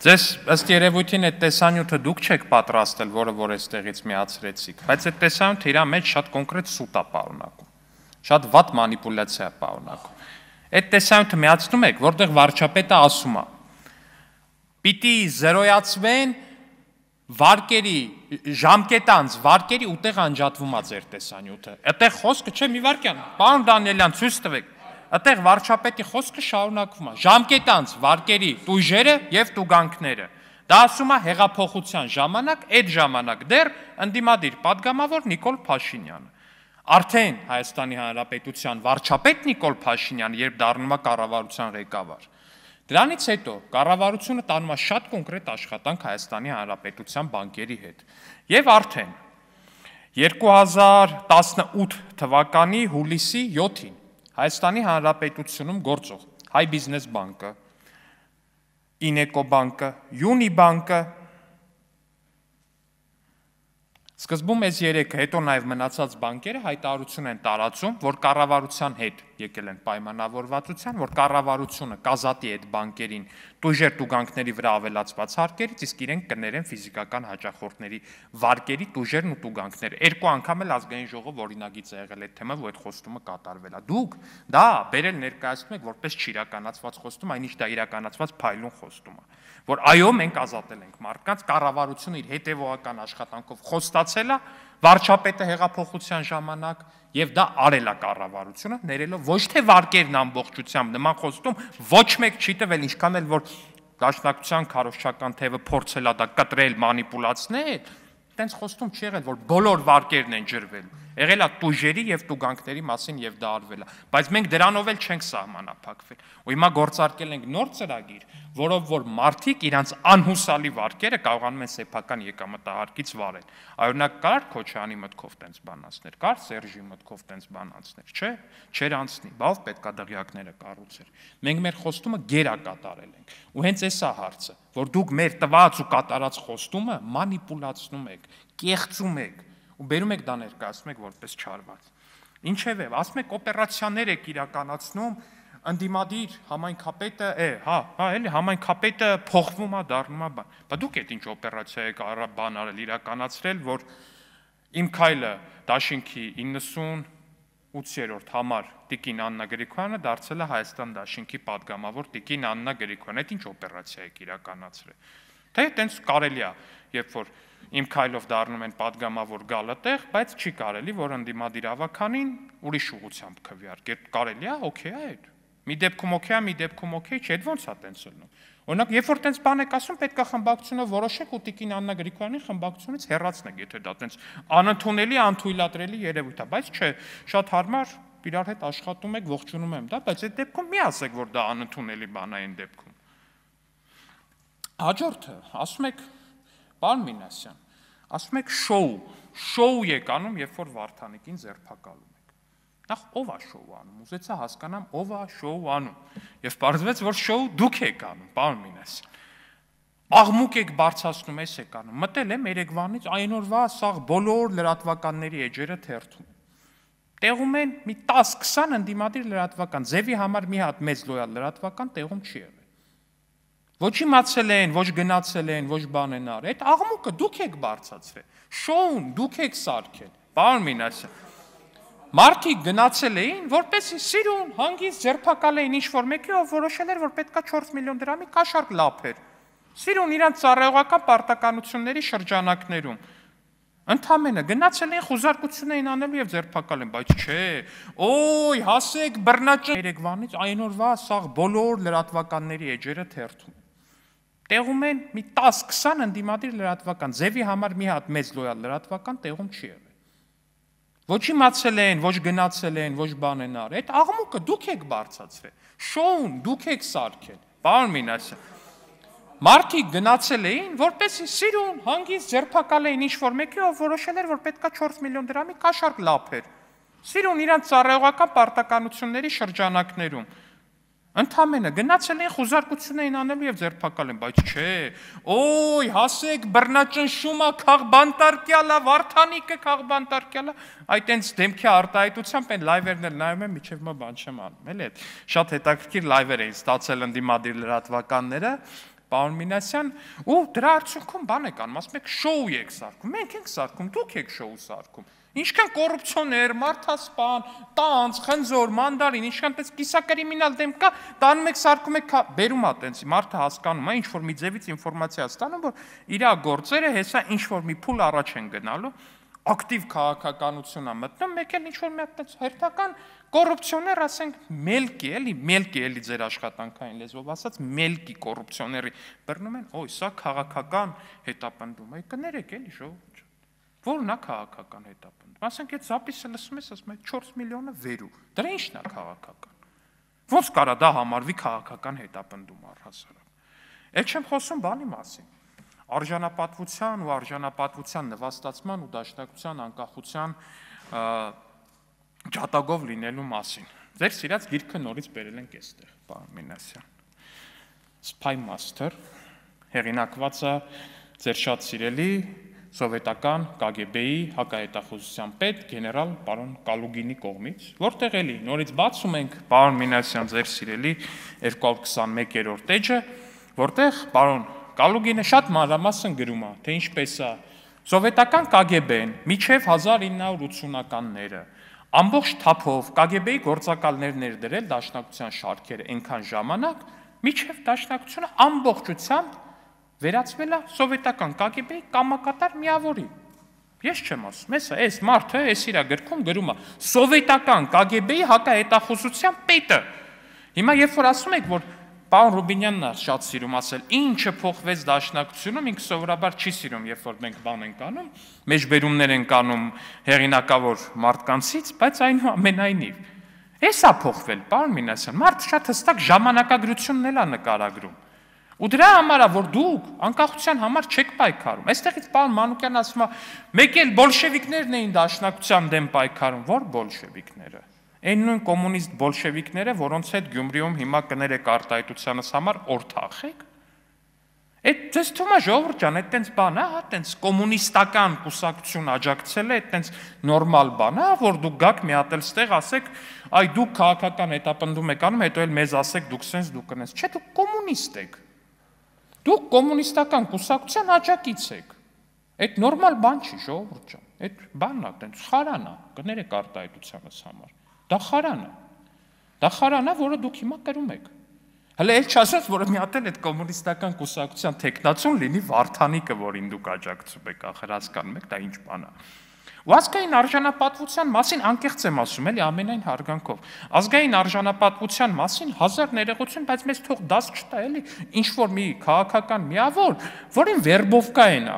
Ձեզ ըստ երևույթին այդ տեսանյութը դուք չեք պատրաստել, որը որ այստեղից միացրեցիք, բայց այդ տեսանյութը իր մեջ շատ կոնկրետ սուտ է պարունակում, շատ վատ մանիպուլյացիա է պարունակում։ Այդ տեսանյութը միացնում եք, որտեղ վարչապետը ասում է. պիտի զրոյացվեն վարկերի, ժամկետանց վարկերի ուտեղ անջատվում է ձեր տեսանյութը։ Այդտեղ խոսքը չէ, մի վարքյան, պարոն Դանիելյան, ցույց տվեք։ Այդտեղ վարչապետի խոսքը շարունակվում է։ Ժամկետանց վարկերի տույժերը եւ տուգանքները։ Դա ասում է հեղափոխության ժամանակ, այդ ժամանակ դեռ ընդդիմադիր падգամավոր Նիկոլ Փաշինյանը։ Արդեն Հայաստանի Հանրապետության վարչապետ Նիկոլ Փաշինյանը, երբ դառնում է կառավարության ղեկավար, դրանից հետո կառավարությունը տանում է շատ կոնկրետ աշխատանք Հայաստանի Հանրապետության բանկերի հետ։ Եվ արդեն 2018 թվականի հուլիսի 7-ին Հայաստանի Հանրապետությունում գործող Հայ բիզնես բանկը, Ինեկո բանկը, Յունիբանկը, սկզբում այս երեքը, հետո նաև մնացած բանկերը հայտարարություն են տարածում, որ կառավարության հետ եկել են պայմանավորվածության, որ կառավարությունը կազատի այդ բանկերին տույժեր տուգանքների վրա ավելացված հարկերից, իսկ իրենք կներեն ֆիզիկական հաճախորդների վարկերի տույժերն ու տուգանքները։ Երկու անգամ էլ ազգային ժողով օրինագիծ է եղել այդ թեմայով, ու այդ խոստումը կատարվել է։ Դուք դա բերել ներկայացնում եք որպես չիրականացված խոստում, այնինչ դա իրականացված փայլուն խոստում է, որ այո, մենք ազատել ենք մարդկանց, կառավարությունը իր հետևողական աշխատանքով խոստացել է, վարչապետը հեղափոխության ժամանակ, եւ դա արել է կառավարությունը, ներելով ոչ թե վարկերն ամբողջությամբ նման խոստում ոչ մեկ չի տվել, ինչքան էլ որ դաշնակցության քարոզչական թևը փորձել է դա կտրել, մանիպուլացնել, այդպես խոստում չի եղել, որ բոլոր վարկերն են ջրվել, եղել է տույժերի եւ տուգանքների մասին եւ դա արվել է, բայց մենք դրանով էլ չենք սահմանափակվել։ Ու հիմա գործարկել ենք նոր ծրագիր, որով որ մարդիկ իրանց անհուսալի վարկերը կարողանում են սեփական եկամտահարկից վարել։ Օրինակ կար Քոչյանի մտքով տենց բանացներ, կար Սերժի մտքով տենց բանացներ, չէ՞, չեր անցնի, բավ պետքա դղյակները կառուցեր։ Մենք մեր խոստումը գերա կատարել ենք։ Ու հենց էս է հարցը, որ դուք մեր տված ու կատարած խոստումը մանիպուլացնում եք, կեղծում եք ու բերում եք դա ներկայացնում եք որպես չարված։ Ինչևէ, ասում եք օպերացիաներ եք իրականացնում, ընդդիմադիր համայնքապետը, էլի համայնքապետը փոխվում է, դառնում է բան։ Բա դուք այդ ինչ օպերացիա եք բան արել, իրականացրել, որ Իմ քայլը դաշինքի 98-րդ համար Տիկին Աննա Գրիգորյանը դարձել է Հայաստան դաշինքի падգամավոր Տիկին Աննա Գրիգորյանը, այդ ինչ օպերացիա եք իրականացրել։ Թե այտենց կարելի է, երբ որ Իմ քայլով դառնում են падգամավոր գալը տեղ, բայց չի կարելի, որ ընդդիմադիր ավականին ուրիշ ուղղությամբ քվեարկել։ Կարելի է, օքեյ է այդ։ Մի դեպքում օքեյ է, մի դեպքում օքեյ չէ, այդ ո՞նց է տենց ելնում։ Օրինակ, երբ որ տենց բան եք ասում, պետք է խմբակցությունով որոշեք ու Տիկին Աննա Գրիգորյանի խմբակցությունից հեռացնեք, եթե դա տենց անընդունելի, անթույլատրելի երևույթ է, բայց չէ, շատ հարմար իրար հետ աշխատում եք, ողջունում եմ դա, բայց այդ դեպքում մի ասեք, որ դա անընդունելի բան է այն դեպքում։ Հաջորդը, ասում եք, պարոն Մինասյան, ասում եք շոու եք անում, երբ որ Վարդանիկին ձերբակալում եք։ Նախ ով է շոու անում, ուզեցա հասկանամ ով է շոու անում, եւ պարզվեց, որ շոու դուք եք անում, պարոն Մինասյան։ Աղմուկ եք բարձրացնում, էս եք անում, մտել եմ Երևանից, այն օրվա սաղ բոլոր լրատվականների էջերը թերթում են։ Տեղում են մի 10-20 ընդդիմադիր լրատվական, ձևի համար մի հատ մեծ լոյալ լրատվական տեղում չի եղել։ Ոչ իմացել են, ոչ գնացել են, ոչ բան են արել։ Այդ աղմուկը դուք եք բարձրացրել։ Շոուն դուք եք սարքել։ Պարոն Մինասյան, մարդիկ գնացել էին, որպեսզի սիրուն, հանգիստ ձերբակալեին ինչ-որ մեկի, ով որոշել էր, որ պետքա 4 միլիոն դրամի կաշառք լափեր։ Սիրուն իրանց ծառայողական պարտականությունների շրջանակներում։ Ընդամենը գնացել էին, խուզարկություն էին անելու եւ ձերբակալ են, բայց չէ։ Օй, հասեք բռնաճ Երևանից, այն օրվա սաղ բոլոր լրատվականների էջերը թերթում են։ Տեղում են մի 10-20 ընդդիմադիր լրատվական, ձևի համար մի հատ մեծ լոյալ լրատվական տեղում չի եղել։ Ոչ իմացել են, ոչ գնացել են, ոչ բան են արել։ Այդ աղմուկը դուք եք բարձրացրել։ Շոուն դուք եք սարքել։ Պարոն Մինասյան, մարդիկ գնացել էին, որպեսզի սիրուն, հանգիստ ձերբակալ էին ինչ-որ մեկի, ով որոշել էր, որ պետքա 4 միլիոն դրամի կաշառք լափեր։ Սիրուն իրանց ծառայողական պարտականությունների շրջանակներում։ Ընդամենը գնացել էին, խուզարկություն էին անելու եւ ձերբակալ են, բայց չէ։ Օй, հասեք բռնաճնշումը քաղբանտարկյալա, Վարդանիկը քաղբանտարկյալա, այդ այնց դեմքի արտահայտությամբ են լայվերն էլ նայում են, միջև մը բան չեմ անում, էլի այդ շատ հետաքրքիր լայվեր էին ստացել ընդդիմադիր լրատվականները, պարոն Մինասյան, ու դրա արդյունքում բան եք անում, ասում եք շոու եք սարքում, մենք ենք սարքում, դուք եք շոու սարքում։ Ինչքան կոռուպցիոներ, մարդասպան, տանձ, խնձոր, մանդարին, ինչքան տես կիսակրիմինալ դեմ կա, տանում եք սարքում եք, բերում ա տենց, մարդը հասկանում է, ինչ որ մի ձևից ինֆորմացիա ստանում, որ իր գործերը հեսա ինչ որ մի փուլ առաջ են գնալու, ակտիվ քաղաքականություն ա մտնում, մեկ էլ ինչ որ մի հատ տենց հերթական կոռուպցիոներ, ասենք, մելկի էլի ձեր աշխատանքային լեզվով ասած, մելկի կոռուպցիոների բռնում են, օй, սա քաղաքական հետապնդում է, կներեք էլի ժողովուրդ։ Որն է քաղաքական հետապնդում։ Ասենք այդ զապիսը լսում ես, ասում ես 4 միլիոնը վերու։ Դրա ի՞նչն է քաղաքական։ Ոնց կարա դա համարվի քաղաքական հետապնդում առհասարակ։ Այդ չեմ խոսում բանի մասին։ Արժանապատվության ու արժանապատվության նվաստացման ու դաշնակցության անկախության ջատագով լինելու մասին։ Ձեր սիրած գիրքը նորից բերել ենք այստեղ, պարոն Մինասյան։ Spy Master հեղինակված է ձեր շատ սիրելի սովետական KGB-ի հակահետախուզության պետ գեներալ պարոն Կալուգինի կողմից, որտեղ էլի նորից բացում ենք պարոն Մինասյան ձեր սիրելի 221-րդ էջը, որտեղ պարոն Կալուգինը շատ մանրամասն գրում է, թե ինչպես է սովետական KGB-ն մինչև 1980-ականները ամբողջ թափով KGB-ի գործակալներ ներդրել դաշնակցության շարքերը այնքան ժամանակ, մինչև դաշնակցությունը ամբողջությամբ վերածվել է սովետական KGB-ի կամակատար միավորի։ Ես չեմ ասում, այս մարդը, այս իր գրքում գրում է սովետական KGB-ի հակահետախուզության պետը։ Հիմա երբ որ ասում եք, որ պարոն Ռուբինյանն է շատ սիրում ասել, ինչը փոխվեց դաշնակցությունում, ինքը սովորաբար չի սիրում, երբ որ մենք բան ենք անում, մեջբերումներ ենք անում հեղինակավոր մարդկանցից, բայց այնուամենայնիվ։ Էս է փոխվել, պարոն Մինասյան, մարդը շատ հստակ ժամանակագրությունն էլ է նկարագրում։ Ու դրա համար է, որ դուք անկախության համար չեք պայքարում։ Այստեղից պարոն Մանուկյանն ասում է, մեկ էլ բոլշևիկներն էին դաշնակցության դեմ պայքարում, որ բոլշևիկները։ Այն նույն կոմունիստ բոլշևիկները, որոնց հետ Գյումրիում հիմա կներեք արտահայտությանս համար օրթախ եք։ Այդ ձեզ թվում է ժողովուրդ ջան, այդ տենց բան է, հա, տենց կոմունիստական կուսակցություն աջակցել է, այդ տենց նորմալ բան է, որ դուք գաք մի հատ էլ ստեղ ասեք, այ դուք քաղաքական հետապնդում եք անում, հետո էլ մեզ ասեք դուք սենց դուք կնես։ Չէ, դուք կոմունիստ եք։ Դուք կոմունիստական կուսակցության աջակից եք։ Այդ նորմալ բան չի, ժողովուրդ ջան։ Այդ բանն է, տենց խարան է, կներեք արտահայտությանս համար։ Դա խարան է։ Դա խարան է, որը դուք հիմա կրում եք։ Հələ էլ չասած, որ մի հատ էլ այդ կոմունիստական կուսակցության տեխնացուն լինի Վարդանիկը, որին դուք աջակցում եք, ախր հասկանում եք, դա ինչ բան է։ Ու ազգային արժանապատվության մասին անկեղծ եմ ասում, էլի ամենայն հարգանքով։ Ազգային արժանապատվության մասին հազար ներողություն, բայց մեզ թող դաս չտա, էլի, ինչ որ մի քաղաքական միավոր, որին վերբովկա են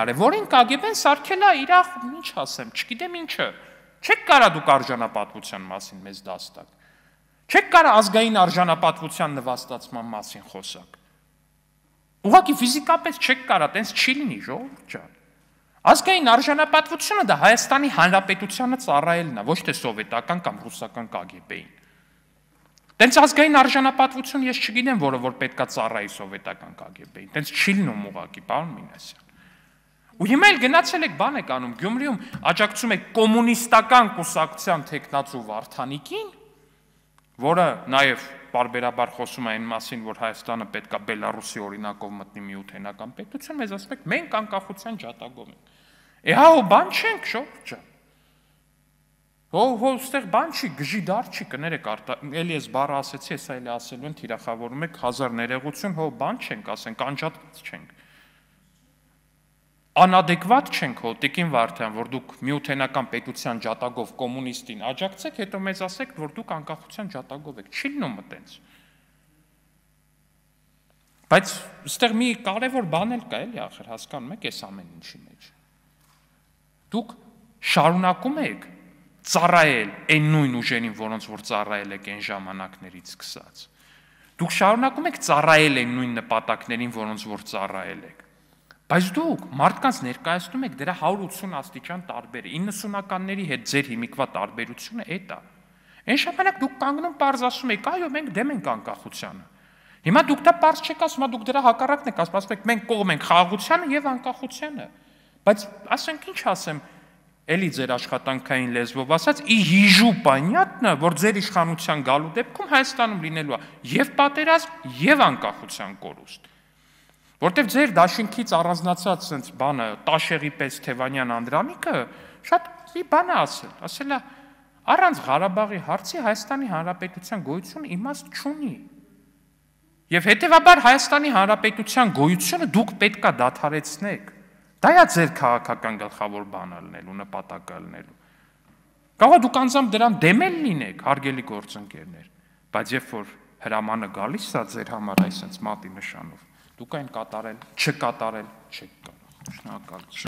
արել, որին KGB-ն սարքել է իր, ինչ ասեմ, չգիտեմ ինչը։ Չեք կարա դուք արժանապատվության մասին մեզ դաս տաք։ Չեք կարա ազգային արժանապատվության նվաստացման մասին խոսակ։ Ուղղակի ֆիզիկապես չեք կարա, տենց չի լինի, ժողովուրդ ջան։ Ազգային արժանապատվությունը դա Հայաստանի Հանրապետությանը ծառայելն է, ոչ թե սովետական կամ ռուսական KGB-ին։ Տենց ազգային արժանապատվություն ես չգիտեմ, որ պետքա ծառայի սովետական KGB-ին։ Տենց չի լինում ուղղակի, պարոն Մինասյան։ Ու հիմա էլ գնացել եք բան եք անում, Գյումրիում աջակցում եք կոմունիստական կուսակցության տեխնացու Վարդանիկին, որը նաև պարբերաբար խոսում է այն մասին, որ Հայաստանը պետքա Բելարուսի օրինակով մտնի միութենական պետություն, մեզ ասում եք, մենք անկախության ջատագով ենք։ Հա, բան չենք, ժողովուրդ ջան։ Ստեղ բան չի, գժի դար չի, կներեք, էլի ես բառը ասեցի, հեսա էլի ասելու են, թիրախավորում եք հազար ներողություն, բան չենք, ասենք, անջատված չենք։ Անադեկվատ չենք, Տիկին Վարդան, որ դուք միութենական պետության ջատագով կոմունիստին աջակցեք, հետո մեզ ասեք, որ դուք անկախության ջատագով եք, չի լինում այտենց։ Բայց այստեղ մի կարևոր բան էլ կա, էլի ախր հասկանում եք այս ամեն ինչի մեջ։ Դուք շարունակում եք ծառայել այն նույն ուժերին, որոնց որ ծառայել եք այն ժամանակներից սկսած։ Դուք շարունակում եք ծառայել այն նույն նպատակներին, որոնց որ ծառայել եք։ Բայց դուք մարդկանց ներկայացնում եք դրա 180 աստիճան տարբեր, 90-ականների հետ ձեր հիմիկվա տարբերությունը էդ է։ Այն ժամանակ դուք կանգնում պարզ ասում եք, այո, մենք դեմ ենք անկախությանը։ Հիմա դուք դա պարզ չեք ասում, դուք դրա հակառակն եք ասում եք, մենք կողմ ենք խաղաղությանը եւ անկախությանը։ Բայց ասենք ինչ ասեմ, էլի ձեր աշխատանքային լեզվով ասած, ի հիժու պանյատնը, որ ձեր իշխանության գալու դեպքում Հայաստանում լինելու է եւ պատերազմ եւ անկախության կորուստ։ Որտեւ ձեր դաշինքից առանձնացած sense բանը Տաշեղի պես Թևանյան Անդրանիկը շատ մի բան է ասել է առանց Ղարաբաղի հարցի Հայաստանի Հանրապետության գոյությունը իմաստ չունի։ Եվ հետեւաբար Հայաստանի Հանրապետության գոյությունը դուք պետքա դադարեցնեք։ Դա է ձեր քաղաքական գլխավոր բանը լինելու, նպատակը լինելու։ Կարող է դուք անձամբ դրան դեմ լինեք, հարգելի գործընկերներ, բայց երբ որ հրամանը գալիս է ձեր համար այսպես մատի նշանով, դուք այն կատարել, չկատարել չեք կարող։ Շնորհակալություն։